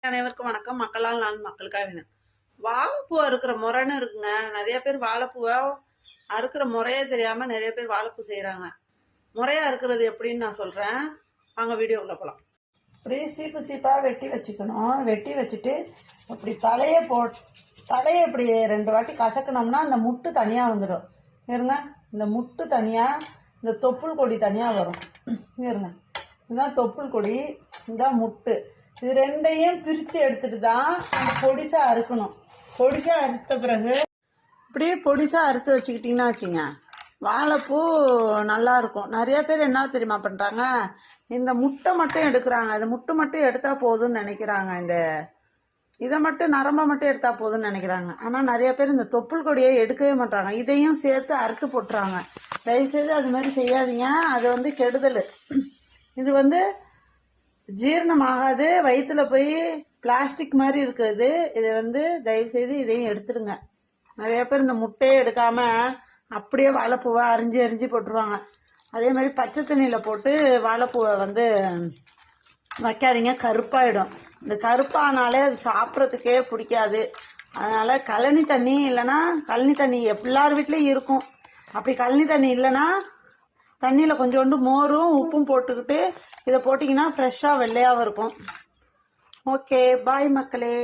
அனைவருக்கும் வணக்கம். மக்களால் நான் மக்களுக்காக வேணும். வாழைப்பூ அறுக்கிற முறைன்னு இருக்குங்க. நிறைய பேர் வாழைப்பூவை அறுக்கிற முறையே தெரியாமல் நிறைய பேர் வாழைப்பூ செய்கிறாங்க. முறையாக அறுக்கிறது எப்படின்னு நான் சொல்கிறேன். வாங்க வீடியோக்குள்ள போகலாம். இப்படி சீப்பு சீப்பாக வெட்டி வச்சுக்கணும். வெட்டி வச்சுட்டு இப்படி தலையை இப்படி 2 வாட்டி கசக்கணும்னா அந்த முட்டு தனியாக வந்துடும். இருங்க, இந்த முட்டு தனியாக, இந்த தொப்புள் கொடி தனியாக வரும். இருங்க, இதுதான் தொப்புள் கொடி, இதுதான் முட்டு. இது ரெண்டையும் பிரித்து எடுத்துட்டு தான் நம்ம பொடிசாக அறுக்கணும். பொடிசாக அறுத்த பிறகு இப்படியே பொடிசாக அறுத்து வச்சுக்கிட்டிங்கன்னா வச்சுங்க, வாழைப்பூ நல்லாயிருக்கும். நிறைய பேர் என்ன தெரியுமா பண்ணுறாங்க, இந்த முட்டை மட்டும் எடுக்கிறாங்க. இந்த முட்டை மட்டும் எடுத்தால் போதும்னு நினைக்கிறாங்க. இதை மட்டும் நரம்பை மட்டும் எடுத்தால் போதும்னு நினைக்கிறாங்க. ஆனால் நிறைய பேர் இந்த தொப்புள் கொடியை எடுக்கவே மாட்டாங்க. இதையும் சேர்த்து அறுத்து போட்டுறாங்க. தயவுசெய்து அது மாதிரி செய்யாதீங்க. அது கெடுதல். இது ஜீரணமாகாது, வயிற்றுல போய் பிளாஸ்டிக் மாதிரி இருக்குது. இதை தயவுசெய்து இதையும் எடுத்துடுங்க. நிறைய பேர் இந்த முட்டையை எடுக்காமல் அப்படியே வாழைப்பூவை அரிஞ்சு போட்டுருவாங்க. அதே மாதிரி பச்சை தண்ணியில் போட்டு வாழைப்பூவை வைக்காதீங்க, கருப்பாயிடும். இந்த கருப்பானாலே அது சாப்பிட்றதுக்கே பிடிக்காது. அதனால் கழனி தண்ணி இல்லைன்னா, கழனி தண்ணி எல்லார் வீட்லேயும் இருக்கும். அப்படி கழனி தண்ணி இல்லைன்னா தண்ணியில் கொஞ்சோண்டு மோரும் உப்பும் போட்டுக்கிட்டு இதை போட்டிங்கன்னா ஃப்ரெஷ்ஷாக வெள்ளையாகவும் இருக்கும். ஓகே, பாய் மக்களே.